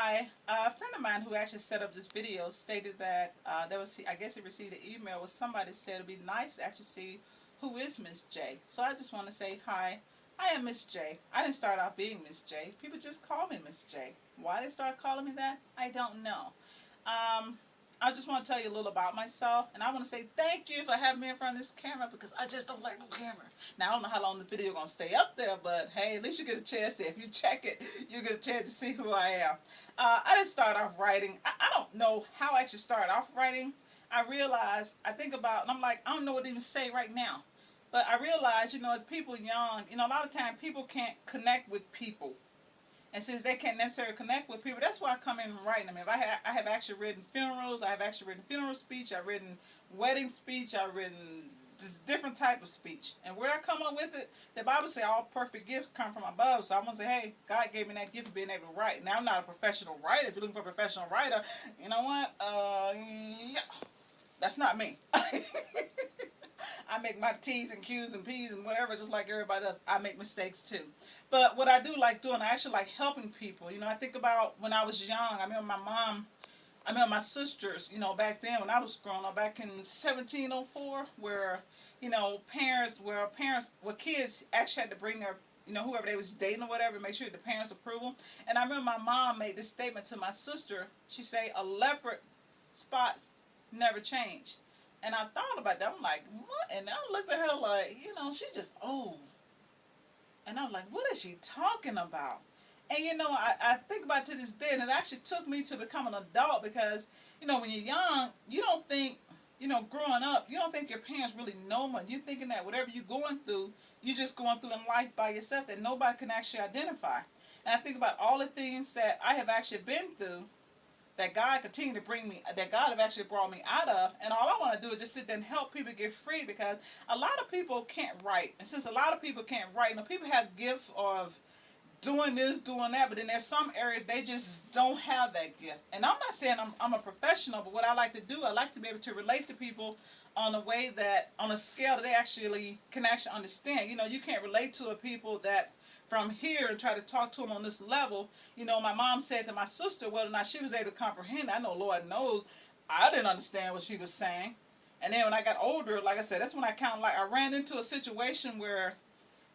Hi, a friend of mine who actually set up this video stated that I guess he received an email where somebody said it'd be nice to actually see who is Miss J. So I just want to say hi. I am Miss J. I didn't start out being Miss J. People just call me Miss J. Why they start calling me that, I don't know. Um, I just want to tell you a little about myself, and I want to say thank you for having me in front of this camera because I just don't like no camera. Now I don't know how long the video gonna stay up there, but hey, at least you get a chance to. If you check it, you get a chance to see who I am. I didn't start off writing. I don't know how I actually started off writing. I think about, and I'm like, I don't know what to even say right now. But I realized, as people young, a lot of times people can't connect with people, and since they can't necessarily connect with people, that's why I come in and write. I mean, if I have actually written funerals, I have actually written funeral speech, I've written wedding speech, I've written just different type of speech. And where I come up with it, the Bible says all perfect gifts come from above. So I want to say, hey, God gave me that gift of being able to write. Now I'm not a professional writer. If you're looking for a professional writer, you know what? Yeah, that's not me. I make my T's and Q's and P's and whatever just like everybody else. I make mistakes too. But what I do like doing, I actually like helping people. I think about when I was young. I remember my mom, I remember my sisters, back then when I was growing up, back in 1704, where, where kids actually had to bring their, whoever they was dating or whatever, make sure the parents approve them. And I remember my mom made this statement to my sister. She say, a leopard spots never change. And I thought about that. I'm like, what? And I looked at her like, she just old. And I'm like, what is she talking about? And I think about it to this day, and it actually took me to become an adult because, when you're young, you don't think, growing up, you don't think your parents really know much. You're thinking that whatever you're going through, you're just going through in life by yourself that nobody can actually identify. And I think about all the things that I have actually been through that God continued to bring me, that God have actually brought me out of. And all I want to do is just sit there and help people get free because a lot of people can't write. And since a lot of people can't write, people have gifts of doing this, doing that, but then there's some areas they just don't have that gift. And I'm not saying I'm a professional, but what I like to do, I like to be able to relate to people on a way that, on a scale that they actually can actually understand. You can't relate to a people that from here and try to talk to them on this level. My mom said to my sister whether or not she was able to comprehend. I know Lord knows I didn't understand what she was saying. And then when I got older, like I said, that's when I kind of like I ran into a situation where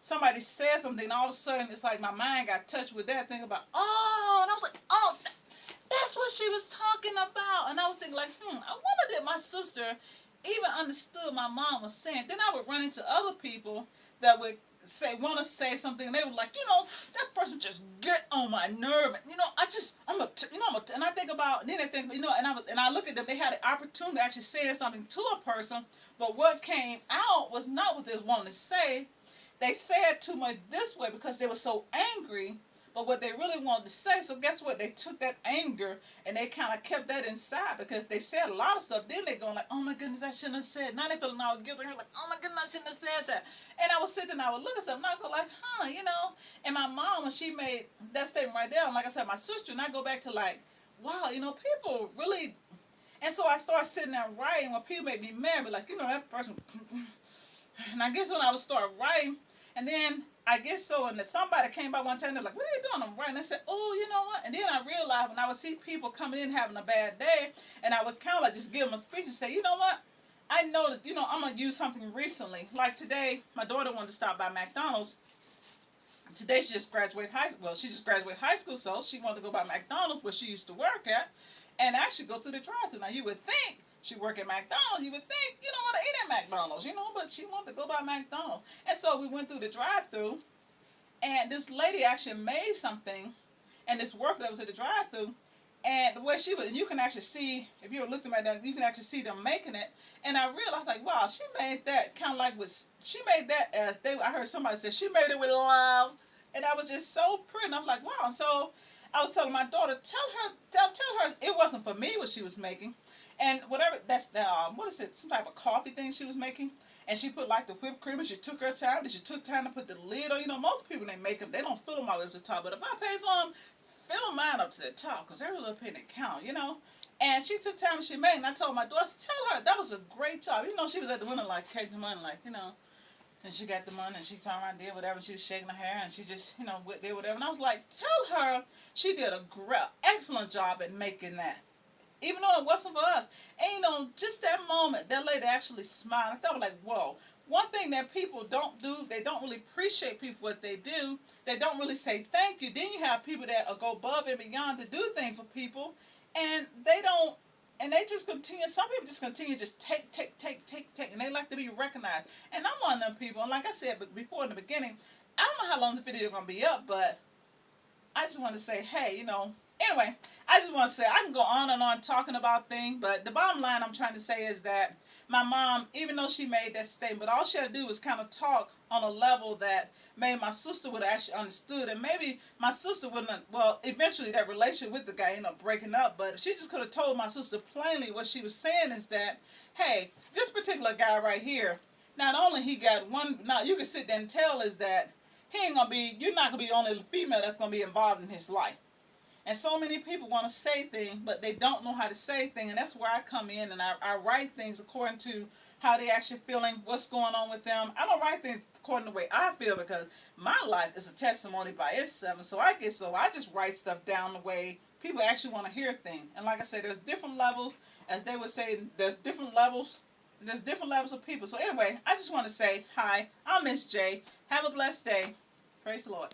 somebody said something, and all of a sudden it's like my mind got touched with that thing about, oh, and I was like, oh, that's what she was talking about. And I was thinking like, I wonder that my sister even understood my mom was saying. Then I would run into other people that would want to say something, and they were like, that person just get on my nerve. And, and I think about, then I think, and I look at them, they had the opportunity to actually say something to a person, but what came out was not what they was wanting to say. They said too much this way because they were so angry, but what they really wanted to say. So guess what? They took that anger and they kind of kept that inside because they said a lot of stuff. Then they going like, oh my goodness, I shouldn't have said. Now they feeling all guilty. Like, oh my goodness, I shouldn't have said that. And I was sitting and I would look at stuff and I go like, And my mom, when she made that statement right there, like I said, my sister, and I go back to like, wow, people really. And so I started sitting there writing when people made me mad, but like, that person. And I guess when I would start writing, and then I guess so, and then somebody came by one time, they're like, what are you doing? I'm writing. I said, oh, you know what? And then I realized when I would see people coming in having a bad day, and I would kind of like just give them a speech and say, you know what? I know that, I'm going to use something recently. Like today, my daughter wanted to stop by McDonald's. Today she just graduated high school. Well, she just graduated high school, so she wanted to go by McDonald's where she used to work at and actually go through the drive-thru. Now you would think she work at McDonald's, you would think you don't want to eat at McDonald's, but she wanted to go by McDonald's. And so we went through the drive-thru, and this lady actually made something, and this worker that was at the drive-thru, and the way she was, and you can actually see, if you looked at that, you can actually see them making it. And I realized, like, wow, she made that kind of like she made that as I heard somebody say she made it with love, and I was just so pretty. And I'm like, wow. And so I was telling my daughter, tell her it wasn't for me what she was making, and whatever that's the what is it, some type of coffee thing she was making. And she put like the whipped cream, and she took her time. And she took time to put the lid on. Most people they make them, they don't fill them all the way to the top. But if I pay for them, fill mine up to the top because every little penny count. And she took time and she made it. And I told my daughter, tell her that was a great job. She was at the window like taking money, like. And she got the money, and she turned around and did whatever. She was shaking her hair, and she just, did whatever. And I was like, tell her she did a great, excellent job at making that. Even though it wasn't for us. And just that moment, that lady actually smiled. I thought, like, whoa. One thing that people don't do, they don't really appreciate people what they do. They don't really say thank you. Then you have people that go above and beyond to do things for people, and they don't. And they just continue. Some people just continue, just take, and they like to be recognized. And I'm one of them people. And like I said before in the beginning, I don't know how long the video is gonna be up, but I just want to say, hey, anyway, I just want to say I can go on and on talking about things, but the bottom line I'm trying to say is that my mom, even though she made that statement, all she had to do was kind of talk on a level that maybe my sister would have actually understood, and maybe my sister wouldn't have, well, eventually that relationship with the guy ended up breaking up, but if she just could have told my sister plainly, what she was saying is that, hey, this particular guy right here, not only he got one, now you can sit there and tell is that you're not gonna be the only female that's gonna be involved in his life. And so many people want to say things, but they don't know how to say things. And that's where I come in, and I write things according to how they actually feeling, what's going on with them. I don't write things according to the way I feel, because my life is a testimony by itself. And so I just write stuff down the way people actually want to hear things. And like I said, there's different levels. As they would say, there's different levels. There's different levels of people. So anyway, I just want to say hi. I'm Miss J. Have a blessed day. Praise the Lord.